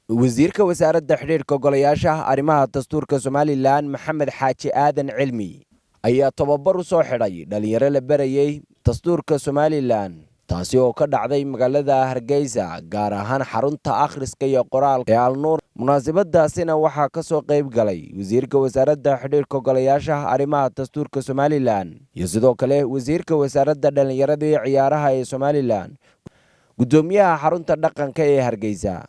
wasiirka wasaaradda xiriirka golayaasha arrimaha dastuurka Somaliland Maxamed Xaaji Aadan Cilmi ayaa tababar u soo xidhay dhalinyaro la barayay dastuurka Somaliland taasi oo ka dhacday magaalada Hargeysa gaar ahaan xarunta akhriska iyo qoraalka ee Al-Nuur. munaasabadaasina waxaa ka soo qayb galay wasiirka wasaaradda xiriirka golayaasha arrimaha dastuurka Somaliland iyo sidoo kale wasiirka wasaaradda dhalinyarada iyo ciyaaraha ee Somaliland, gudoomiyaha xarunta dhaqanka ee Hargeysa,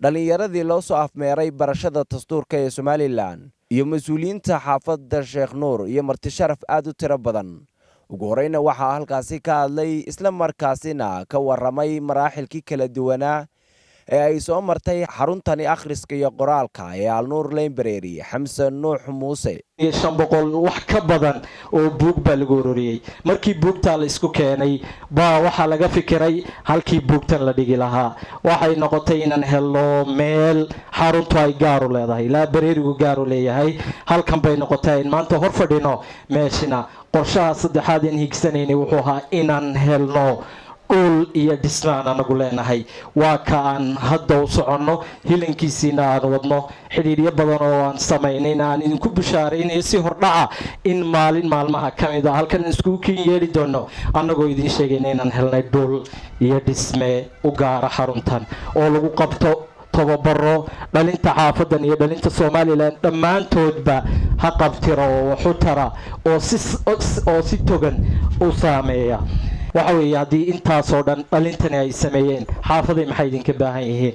dhalinyaradii loo soo afmeeray barashada dastuurka ee Somaliland iyo mas'uuliyiinta xaafadda Sheekh Nuur iyo marti sharaf aad u tiro badan. ugu horeyna waxaa halkaasi ka hadlay isla markaasina ka waramay maraaxilkii kala duwanaa ee ay soo martay xaruntani akhriska iyo qoraalka ee Al-Nuur Library Xamsan Nuux Muuse. 500 wax ka badan oo buug baa lagu ururiyay. markii buugta la isku keenay baa waxa laga fikiray halkii buugtan la dhigi lahaa. waxay noqotay inaan helo meel xaruntu ay gaar u leedahay, library-gu gaar u leeyahay. halkan bay noqotay in maanta hor fadhino meeshina. qorshaha saddexaad ee higsanayna wuxuu ahaa inaan helno dhul iyo dhismaan anagu leenahay. waa ka aan hadda u soconno, hilankiisiina aan wadno, xidhiidhyo badan oo aan samaynayna aan idinku bishaaraynayo si hordhaca in maalin maalmaha ka mid ah halkan iskugu kin yeeli doono annagoo idiin sheegayna inaan helnay dhul iyo dhisme u gaara xaruntan oo lagu qabto tababaro dhalinta xaafadan iyo dhalinta Somaliland dhammaantoodba ha qabtiro oo waxu tara oo si togan u saameeya. waxa weeye haddii intaas oo dhan dhalintani ay sameeyeen xaafaday maxay idinka baahan yihiin?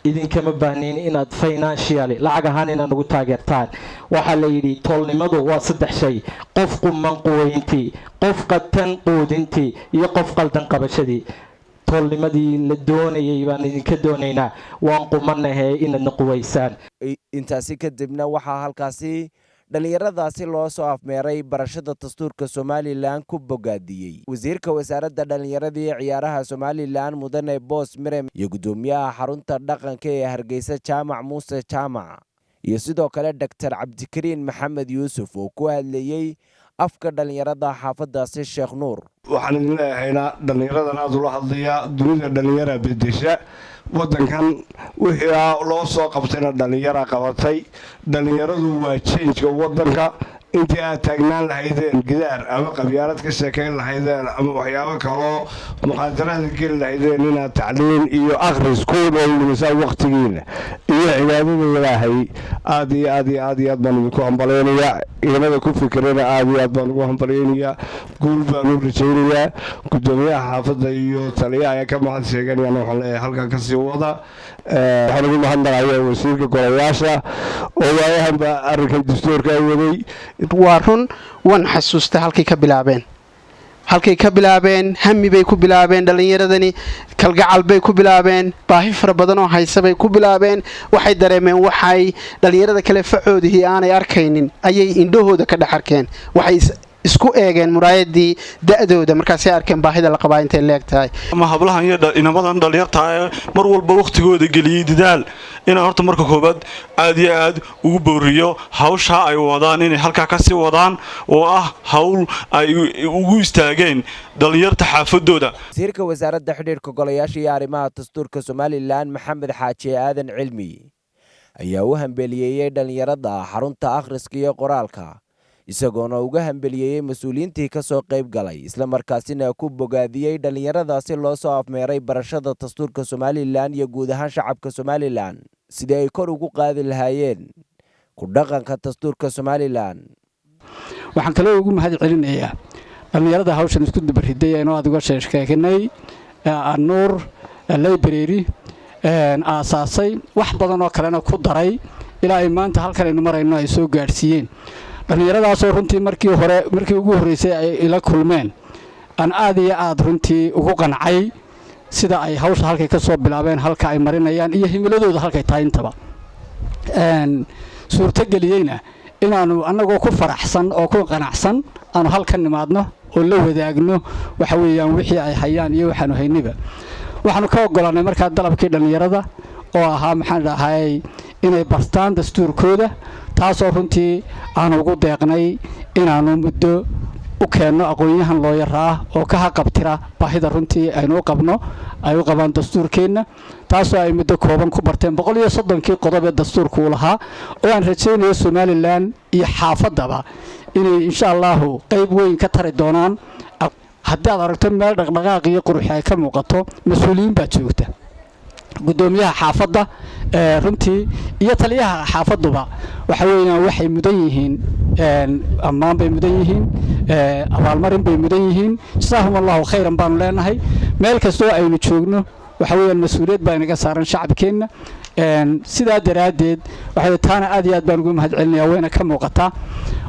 idinkama baahnayn inaad financially lacag ahaan inaad ugu taageertaan. waxaa la yidhi tolnimadu waa 3 shay: qof quman quweyntii, qof qatan quudintii iyo qof qaldan qabashadii. tolnimadii la doonayay baan idinka doonaynaa, waan qumanahay inaad quweysaan. intaasi kadibna waxaa halkaasi dhalinyaradaasi loo soo afmeeray barashada dastuurka Somaliland ku bogaadiyay wasiirka wasaaradda dhalinyarada iyo ciyaaraha Somaliland Mudane Boos Mirem iyo gudoomiyaha xarunta dhaqanka ee Hargeysa Jaamac Muuse Jaamac iyo sidoo kale Dr. Cabdikariin Maxamed Yuusuf oo ku hadlayay afka dhalinyarada xaafadaasi Sheekh Nuur. waxaan idin leeyahaynaa dhalinyaradan aad ula hadlaya dunida dhalinyara bedesha wadankan wixii loo soo qabtayna dhalinyara qabatay. dhalinyaradu waa change-ka wadanka. intii aad taagnaan lahaydeen gidaar ama qabyaalad ka sheekayn lahaydeen ama waxyaabo kaloo muqaadaraad geli lahaydeen inaad tacliin iyo akhris ku dhowlisaa waqtigiina iyo cibaadada ilaahay aad iyo aad baan idinku hambaleynayaa. ciidamada ku fikirana aad iyo aad baan ugu hambaleynayaa. guul baan u rajaynayaa. gudoomiyaha xaafadda iyo taliyaha ayaa ka mahad sheeganayaan. waxaan leeyahay halkan kasii wada. waxaan ugu mahadnaqayaa wasiirka golayaasha oo waayahanba arrinkan dastuurka ay waday. waa run waan xasuusta halkay ka bilaabeen hami bay ku bilaabeen, dhalinyaradani kalgacal bay ku bilaabeen, baahi fara badan oo haysa bay ku bilaabeen. waxay dareemeen waxay dhalinyarada kale facoodihii aanay arkaynin ayay indhahooda ka dhex arkeen. waxay isku eegeen muraayadii da'dooda markaasay arkeen baahida la qabaa intay leegtahay. ama hablahan iyo inamadan dhalinyarta mar walba waqtigooda geliyay dadaal inaan horta marka koobaad aad iyo aad ugu booriyo hawsha ay wadaan inay halka ka sii wadaan oo ah hawl ay ugu istaageen dhalinyarta xaafadooda. wasiirka wasaaradda xiriirka golayaasha iyo arrimaha dastuurka Somaliland Maxamed Xaaji Aadan Cilmi ayaa u hambeliyay dhalinyarada xarunta akhriska iyo qoraalka, isagoona uga hambeliyay mas'uuliyiintii ka soo qayb galay isla markaasina ku bogaadiyay dhalinyaradaasi loo soo afmeeray barashada dastuurka Somaliland iyo guud ahaan shacabka Somaliland sidii ay kor ugu qaadi lahaayeen ku dhaqanka dastuurka Somaliland. waxaan kale ugu mahad celinayaa dhalinyarada hawshan isku dabariday ee aad uga sheekeynay Al-Nuur Library aasaasay wax badan oo kalena ku daray ilaa ay maanta halkan aynu marayno ay soo gaarsiiyeen. dhalinyaradaasoo runtii markii ugu horeysay ay ila kulmeen aan aad iyo aad runtii ugu qancay sida ay hawsha halkay ka soo bilaabeen, halka ay marinayaan iyo himiladooda halkay tahay intaba. suurtageliyeyna inaanu annagoo ku faraxsan oo ku qanacsan aanu halkan nimaadno oo la wadaagno waxa weeyaan wixii ay hayaan iyo waxaanu hayniba. waxaanu ka ogolaanay markaa dalabkii dhalinyarada oo ahaa maxaan dhahay inay bartaan dastuurkooda, taasoo runtii aanu ugu deeqnay inaanu muddo u keenno aqoon-yahan looyaraa oo ka haqabtira baahida runtii aynu u qabno ay u qabaan dastuurkeenna taasoo ay muddo kooban ku barteen 130kii qodob ee dastuurku uu lahaa oo aan rajaynayo somalilan iyo xaafaddaba inay insha allahu qayb weyn ka tari doonaan haddii aad aragto meel dhaqdhaqaaq iyo qurux ay ka muuqato mas-uuliyiin baa joogta gudoomiyaha xaafadda runtii iyo taliyaha xaafaduba waxa weeyaan waxay mudan yihiin ammaan bay mudan yihiin abaalmarin bay mudan yihiin jazaahumullahu khayran baanu leenahay meel kastoo aynu joogno waxa weeyaan mas-uuliyad baa inaga saaran shacabkeenna sidaa daraaddeed waxa taana aad iyo aad baan ugu mahadcelinayaa wayna ka muuqataa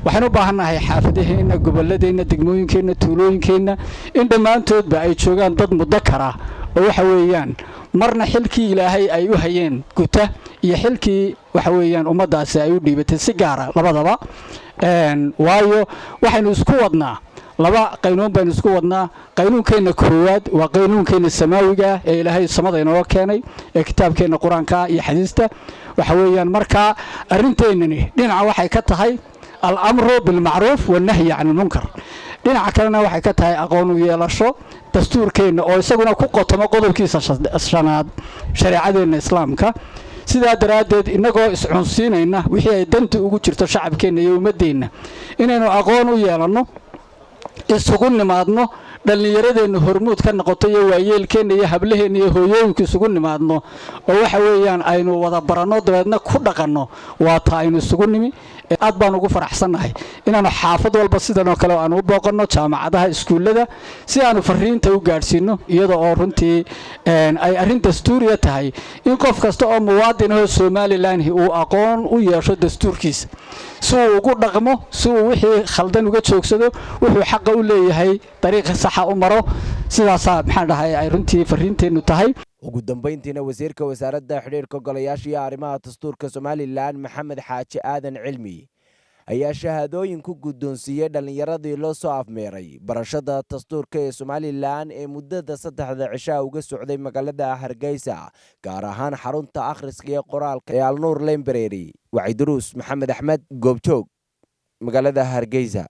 waxaan u baahannahay xaafadaheenna gobolladeenna degmooyinkeenna tuulooyinkeenna in dhammaantoodba ay joogaan dad muddo kara oo waxa weeyaan marna xilkii ilaahay ay u hayeen guta iyo xilkii waxa weeyaan ummaddaasi ay u dhiibatay si gaara labadaba waayo waxaynu isku wadnaa laba qaynuun baynu isku wadnaa qaynuunkeenna koowaad waa qaynuunkeenna samaawiga ee ilaahay samada inooga keenay ee kitaabkeenna qur-aanka iyo xadiista waxa weeyaan markaa arrinteennani dhinaca waxay ka tahay al-amru bilmacruuf wannahyi can ilmunkar dhinaca kalena waxay ka tahay aqoon u yeelasho dastuurkeenna oo isaguna ku qotomo qodobkiisa shanaad shareecadeenna islaamka sidaa daraaddeed innagoo iscunsiinayna wixii ay danta ugu jirto shacabkeenna iyo ummaddeenna inaynu aqoon u yeelanno isugu nimaadno dhallinyaradeenna hormuud ka noqoto iyo waayeelkeenna iyo hablaheenna iyo hooyooyinku isugu nimaadno oo waxa weeyaan aynu wada baranno dabeedna ku dhaqanno waa taa aynu isugu nimi aad baan ugu faraxsannahay inaanu xaafad walba sidanoo kale aanu u booqanno jaamacadaha iskuullada si aanu fariinta u gaadhsiinno iyada oo runtii ay arrin dastuuriya tahay in qof kasta oo muwaadin ahoo somalilan uu aqoon u yeesho dastuurkiisa si uu ugu dhaqmo si uu wixii khaldan uga joogsado wuxuu xaqa u leeyahay dariiqa saxa u maro sidaasaa maxaan dhahay ay runtii fariinteennu tahay ugu dambayntiina wasiirka wasaaradda xidhiirka golayaasha iyo arrimaha dastuurka somalilan maxamed xaaji aadan cilmi ayaa shahaadooyin ku guddoonsiiyey dhallinyaradii loo soo afmeeray barashada dastuurka ee somalilan ee muddada 3 cishaa uga socday magaalada hargeysa gaar ahaan xarunta akhriska iyo qoraalka ee alnuur library waciduruus maxamed axmed goobjoog magaalada hargeysa.